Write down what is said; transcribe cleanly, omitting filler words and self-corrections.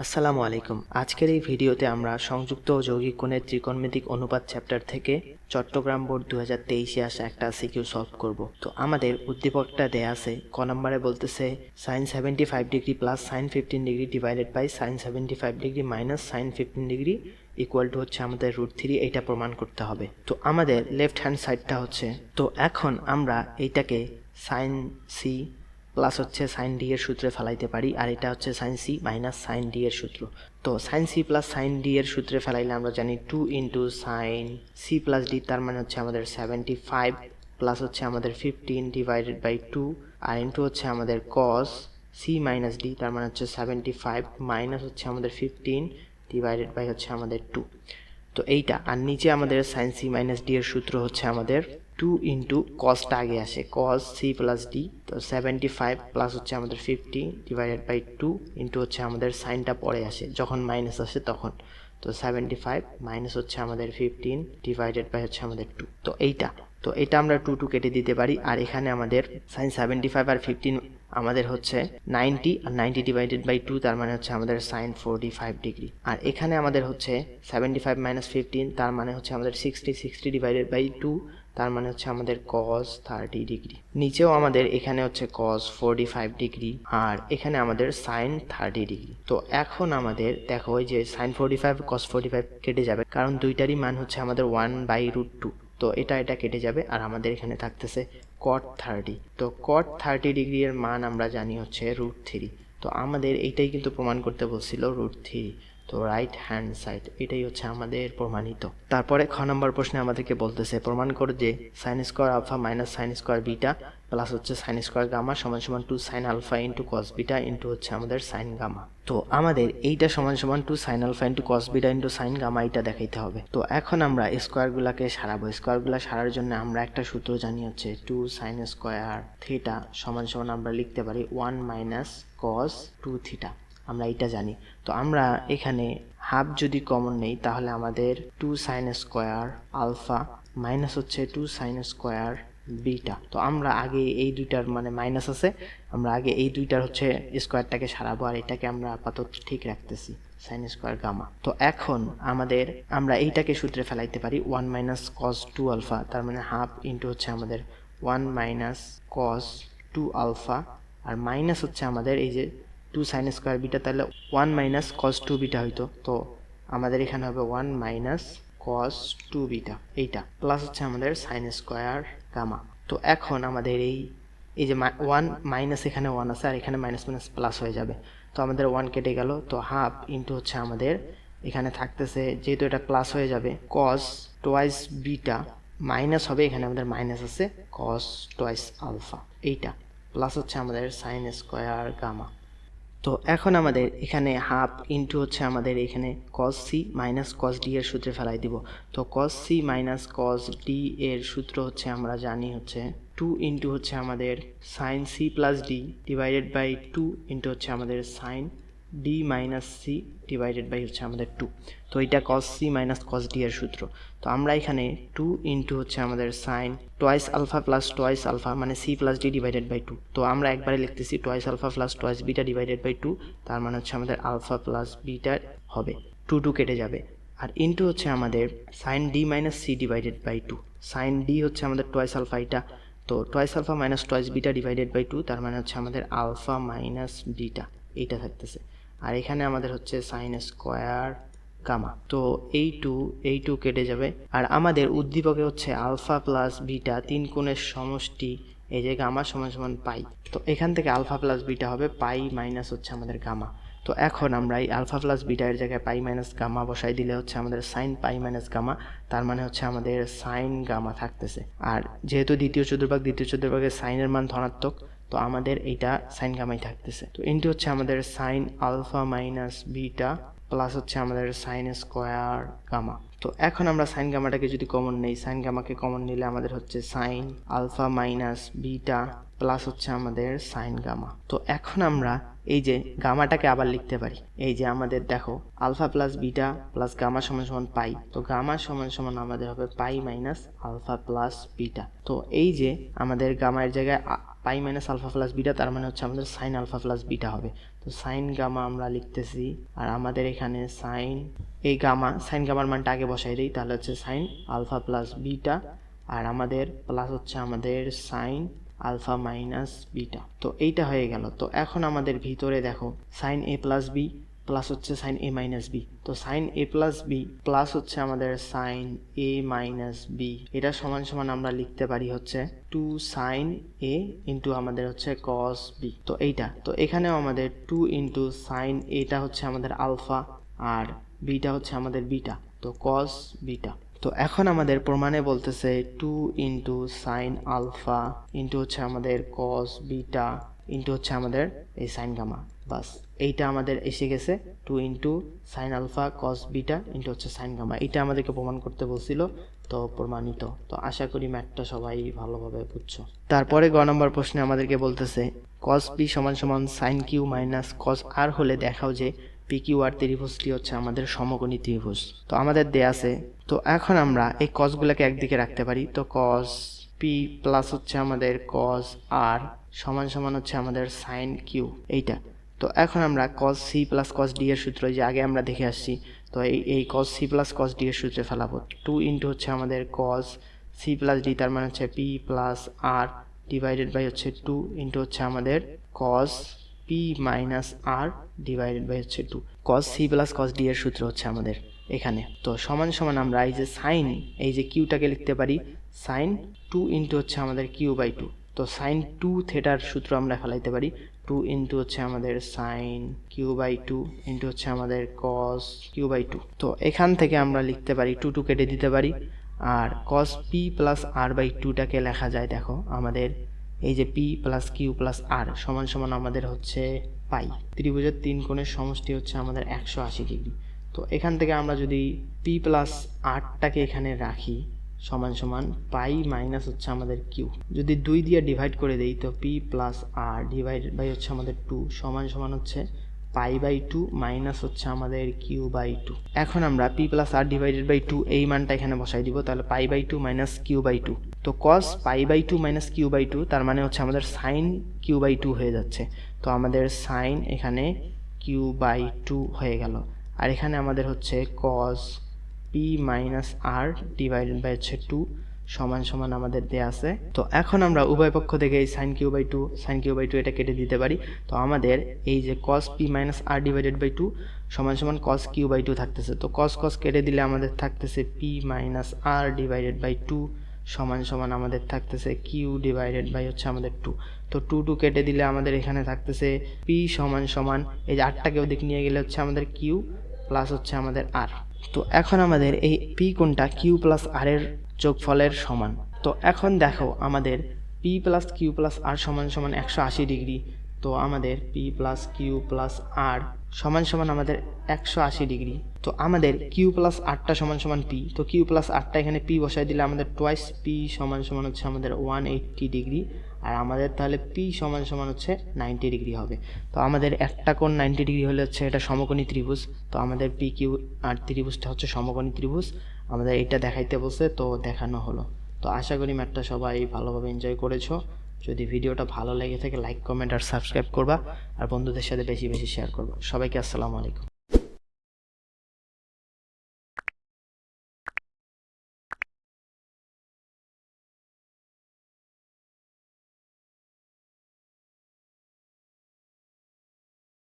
আসসালামু আলাইকুম। আজকের এই ভিডিওতে আমরা সংযুক্ত ও যৌগিক কোণের ত্রিকোণমিতিক অনুপাত চ্যাপ্টার থেকে চট্টগ্রাম বোর্ড 2023-এ আসা একটা সিকিউ সলভ করব। তো আমাদের উদ্দীপকটা দেয়া আছে, ক নম্বরে বলতেছে sin 75 degree plus sin 15 degree divided by sin 75 degree minus sin 15 degree equal to হচ্ছে আমাদের √3, এইটা প্রমাণ করতে হবে। তো আমাদের লেফট হ্যান্ড সাইডটা হচ্ছে, তো এখন আমরা এইটাকে sin c প্লাস হচ্ছে সাইন ডি এর সূত্রে ফেলাইতে পারি, আর এটা হচ্ছে sine C minus sine D এর সূত্র। তো sine C plus sine D এর সূত্রে ফেলাইলে আমরা জানি 2 into sine C plus D, তার মানে হচ্ছে আমাদের 75 প্লাস হচ্ছে আমাদের 15 ডিভাইডেড বাই 2, আর ইন্টু হচ্ছে আমাদের কস সি মাইনাস ডি, তার মানে হচ্ছে 75 মাইনাস হচ্ছে আমাদের 15 ডিভাইডেড বাই হচ্ছে আমাদের 2। তো এইটা, আর নিচে আমাদের সাইন সি মাইনাস ডি এর সূত্র হচ্ছে আমাদের 2 ইন্টু কসটা আগে আসে, কস সি প্লাস ডি, তো 75 প্লাস হচ্ছে আমাদের 50 ডিভাইডেড বাই 2 ইন্টু হচ্ছে আমাদের সাইনটা পরে আসে যখন মাইনাস আসে তখন, তো 75 মাইনাস হচ্ছে আমাদের 15 ডিভাইডেড বাই হচ্ছে আমাদের 2। তো এইটা আমরা 2 কেটে দিতে পারি, আর এখানে আমাদের সাইন 75 আর 15 আমাদের হচ্ছে 90, আর 90 ডিভাইডেড বাই 2, তার মানে হচ্ছে আমাদের সাইন 45 ডিগ্রি। আর এখানে আমাদের হচ্ছে 75 মাইনাস 15, তার মানে হচ্ছে আমাদের 60 ডিভাইডেড বাই 2, তার মানে হচ্ছে আমাদের cos 30 ডিগ্রি। নিচেও আমাদের এখানে হচ্ছে cos 45 ডিগ্রি, আর এখানে আমাদের sin 30 ডিগ্রি। তো এখন আমাদের দেখো, ওই যে sin 45 cos 45 কেটে যাবে, কারণ দুইটারই মান হচ্ছে আমাদের 1/√2, তো এটা কেটে যাবে, আর আমাদের এখানে থাকতেছে cot 30। তো cot 30 ডিগ্রি এর মান আমরা জানি হচ্ছে √3। তো আমাদের এইটাই কিন্তু প্রমাণ করতে বলছিল, √3। তো রাইট হ্যান্ড সাইড, এটাই হচ্ছে আমাদের প্রমাণিত। তারপরে খ নম্বর প্রশ্নে আমাদেরকে বলতেছে প্রমাণ করো যে sine square alpha minus sine square beta plus হচ্ছে সাইন স্কোয়ার গামা সমান সমান 2 sine alpha into cos beta into হচ্ছে আমাদের সাইন গামা। তো আমাদের এইটা সমান সমান 2 sine alpha into cos beta into sine gamma, এটা দেখাইতে হবে। তো এখন আমরা স্কোয়ারগুলোকে সারাবো। স্কোয়ারগুলো সারার জন্য আমরা একটা সূত্র জানি হচ্ছে 2 সাইন স্কোয়ার থিটা সমান সমান আমরা লিখতে পারি 1 মাইনাস কস 2 থিটা, আমরা এটা জানি। তো আমরা এখানে হাফ যদি কমন নেই তাহলে আমাদের 2 সাইন স্কোয়ার আলফা মাইনাস হচ্ছে 2 সাইন স্কোয়ার বিটা। তো আমরা আগে এই দুইটার মানে মাইনাস আছে, আমরা আগে এই দুইটার হচ্ছে স্কোয়ারটাকে সারাবো, আর এটাকে আমরা আপাতত ঠিক রাখতেছি সাইন স্কোয়ার গামা। তো এখন আমরা এইটাকে সূত্রে ফেলাইতে পারি 1 মাইনাস কস 2 আলফা, তার মানে হাফ ইন্টু হচ্ছে আমাদের 1 মাইনাস কস 2 আলফা, আর মাইনাস হচ্ছে আমাদের এই যে 2 সাইন স্কোয়ার বিটা, তাহলে 1 মাইনাস কস 2 বিটা হইতো, তো আমাদের এখানে হবে 1 মাইনাস কস 2 বিটা, এইটা প্লাস হচ্ছে আমাদের সাইন স্কোয়ার গামা। তো এখন আমাদের এই যে 1 মাইনাস, এখানে 1 আছে আর এখানে মাইনাস মাইনাস প্লাস হয়ে যাবে, তো আমাদের 1 কেটে গেল, তো হাফ ইন্টু হচ্ছে আমাদের এখানে থাকতেছে, যেহেতু এটা প্লাস হয়ে যাবে কস টোয়াইস বিটা, মাইনাস হবে, এখানে আমাদের মাইনাস আছে কস টোয়াইস আলফা, এইটা প্লাস হচ্ছে আমাদের সাইন স্কোয়ার গামা। তো এখন আমাদের এখানে হাফ ইন্টু হচ্ছে আমাদের এখানে cos C minus cos D এর সূত্রে ফেলাই দিব। তো cos C minus cos D এর সূত্র হচ্ছে আমরা জানি হচ্ছে 2 ইন্টু হচ্ছে আমাদের sine C plus d divided by 2 into হচ্ছে আমাদের sine D minus C divided by হচ্ছে আমাদের 2। তো এটা cos C minus cos D এর সূত্র। তো আমরা এখানে 2 ইন্টু হচ্ছে আমাদের sine twice alpha plus twice alpha মানে c plus d divided by 2, তো আমরা একবারে লিখতেছি twice alpha plus twice beta divided by 2, তার মানে হচ্ছে আমাদের আলফা প্লাস বিটা হবে, 2 কেটে যাবে, আর ইন্টু হচ্ছে আমাদের sine D minus C divided by 2। Sine D হচ্ছে আমাদের টোয়াইস আলফা, এটা তো twice alpha minus twice beta divided by 2, তার মানে হচ্ছে আমাদের আলফা মাইনাস বিটা, এইটা থাকতেছে, আর এখানে আমাদের হচ্ছে সাইন স্কোয়ার গামা। তো এই টু কেটে যাবে, আর আমাদের উদ্দীপকে হচ্ছে আলফা প্লাস বিটা 3 কোণের সমষ্টি, এই যে গামা সমান সমান পাই, তো এখান থেকে আলফা প্লাস বিটা হবে পাই মাইনাস হচ্ছে আমাদের গামা। তো এখন আমরা এই আলফা প্লাস বিটা এর জায়গায় পাই মাইনাস গামা বসাই দিলে হচ্ছে আমাদের সাইন পাই মাইনাস গামা, তার মানে হচ্ছে আমাদের সাইন গামা থাকতেছে। আর যেহেতু দ্বিতীয় চতুর্ভাগের সাইনের মান ধনাত্মক, তো আমাদের এইটা সাইন গামাই থাকতেছে। তো ইনটু হচ্ছে আমাদের sine alpha minus beta plus হচ্ছে আমাদের সাইন স্কোয়ার গামা। তো এখন আমরা সাইন গামাটাকে যদি কমন নেই, সাইন গামাকে কমন নিলে আমাদের হচ্ছে sine alpha minus beta plus হচ্ছে আমাদের সাইন গামা। তো এখন আমরা এই যে গামাটাকে আবার লিখতে পারি, এই যে আমাদের দেখো alpha plus beta plus gamma সমান সমান পাই, তো গামা সমান সমান আমাদের হবে pi minus alpha plus beta. তো এই যে আমাদের গামার জায়গায় pi minus alpha plus beta, তার মানে হচ্ছে আমাদের সাইন আলফা প্লাস বিটা হবে। তো সাইন গামা আমরা লিখতেছি, আর আমাদের এখানে সাইন এই গামা সাইন গামার মানটা আগে বসাই দিই, তাহলে হচ্ছে সাইন আলফা প্লাস বিটা, আর আমাদের প্লাস হচ্ছে আমাদের সাইন আলফা মাইনাস বিটা। তো এইটা হয়ে গেল। তো এখন আমাদের ভিতরে দেখো সাইন এ প্লাস বি প্লাস হচ্ছে সাইন এ মাইনাস বি, তো সাইন এ প্লাস বি প্লাস হচ্ছে আমাদের সাইন এ মাইনাস বি, এটা সমান সমান আমরা লিখতে পারি হচ্ছে 2 সাইন এ ইন্টু আমাদের হচ্ছে কস বি। তো এইটা, তো এখানেও আমাদের 2 ইন্টু সাইন এটা হচ্ছে আমাদের আলফা আর বিটা হচ্ছে আমাদের বিটা, তো কস বিটা। তো এখন আমাদের প্রমাণে বলতেছে 2 ইন্টু সাইন আলফা ইন্টু হচ্ছে আমাদের কস বিটা ইন্টু হচ্ছে আমাদের এই সাইন গামা, বাস এইটা আমাদের এসে গেছে 2 into sine alpha cos beta into হচ্ছে সাইন গামা। এইটা আমাদেরকে প্রমাণ করতে বলছিল, তো প্রমাণিত। তো আশা করি ম্যাথটা সবাই ভালোভাবে বুঝছো। তারপরে গ নম্বর প্রশ্নে আমাদেরকে বলতেছে কস বি সমান সমান সাইন কিউ মাইনাস কস আর হলে দেখাও যে পি কিউ আর ত্রিভুজটি হচ্ছে আমাদের সমকোণী ত্রিভুজ। তো আমাদের দেয়া আছে, তো এখন আমরা এই কসগুলোকে একদিকে রাখতে পারি, তো কস পি প্লাস হচ্ছে আমাদের কস আর সমান সমান হচ্ছে আমাদের সাইন কিউ এইটা। তো এখন আমরা cos C plus cos D এর সূত্র যে আগে আমরা দেখে আসছি, তো এই cos C plus cos D এর সূত্রে ফেলাবো। 2 ইন্টু হচ্ছে আমাদের কস সি প্লাস ডি, তার মানে হচ্ছে P plus R divided by হচ্ছে 2 ইন্টু হচ্ছে আমাদের cos P minus R divided by হচ্ছে 2। Cos C plus cos D এর সূত্র হচ্ছে আমাদের এখানে। তো সমান সমান আমরা এই যে সাইন এই যে কিউটাকে লিখতে পারি সাইন 2 ইন্টু হচ্ছে আমাদের কিউ বাই 2। তো সাইন 2 থেটার সূত্র আমরা ফেলাইতে পারি 2 ইন্টু হচ্ছে আমাদের সাইন কিউ বাই 2 ইন্টু হচ্ছে আমাদের কস কিউ বাই 2। তো এখান থেকে আমরা লিখতে পারি 2 কেটে দিতে পারি, আর cos p plus r by 2টাকে লেখা যায় দেখো আমাদের এই যে p plus q plus r সমান সমান আমাদের হচ্ছে পাই। ত্রিভুজের 3 কোণের সমষ্টি হচ্ছে আমাদের 180 ডিগ্রি। তো এখান থেকে আমরা যদি পি প্লাস আরটাকে এখানে রাখি সমান সমান পাই মাইনাস হচ্ছে আমাদের কিউ, যদি 2 দিয়ে ডিভাইড করে দেই তো P plus R divided by হচ্ছে আমাদের 2 সমান সমান হচ্ছে পাই বাই 2 মাইনাস হচ্ছে আমাদের কিউ বাই 2। এখন আমরা p plus R divided by 2 এই মানটা এখানে বসাই দিব, তাহলে pi by 2 minus q by 2। তো cos pi by 2 minus q by 2 তার মানে হচ্ছে আমাদের সাইন কিউ বাই 2 হয়ে যাচ্ছে। তো আমাদের সাইন এখানে কিউ বাই 2 হয়ে গেল, আর এখানে আমাদের হচ্ছে cos P minus R divided by হচ্ছে 2 সমান সমান আমাদের দেয়া আছে। তো এখন আমরা উভয় পক্ষ থেকে এই সাইন কিউ বাই 2 এটা কেটে দিতে পারি। তো আমাদের এই যে cos P minus R divided by 2 সমান সমান কস কিউ বাই 2 থাকতেছে। তো কস কেটে দিলে আমাদের থাকতেছে P minus R divided by 2 সমান সমান আমাদের থাকতেছে কিউ ডিভাইডেড বাই হচ্ছে আমাদের 2। তো 2 কেটে দিলে আমাদের এখানে থাকতেছে পি সমান সমান এই যে আরটাকে ওদিকে নিয়ে গেলে হচ্ছে আমাদের কিউ প্লাস হচ্ছে আমাদের আর। তো এখন আমাদের এই পি কোণটা কিউ প্লাস আর এর যোগফলের সমান। তো এখন দেখো আমাদের P plus q plus r সমান সমান 180 ডিগ্রি। তো আমাদের P plus q plus r সমান সমান আমাদের 180 ডিগ্রি। তো আমাদের কিউ প্লাস আরটা সমান সমান পি, তো কিউ প্লাস আরটা এখানে পি বসাই দিলে আমাদের টোয়াইস পি সমান সমান হচ্ছে আমাদের 180 ডিগ্রি, আর আমাদের তাহলে পি সমান সমান হচ্ছে 90 ডিগ্রি হবে। তো আমাদের একটা কোণ 90 ডিগ্রি হলে হচ্ছে এটা সমকোণী ত্রিভুজ। তো আমাদের পি কিউ আর ত্রিভুজটা হচ্ছে সমকোণী ত্রিভুজ, আমাদের এটা দেখাইতে বলছে, তো দেখানো হলো। তো আশা করি ম্যাথটা সবাই ভালোভাবে এনজয় করেছো। যদি ভিডিওটা ভালো লেগে থাকে লাইক কমেন্ট আর সাবস্ক্রাইব করবা, আর বন্ধুদের সাথে বেশি বেশি শেয়ার করবা। সবাইকে আসসালামু আলাইকুম।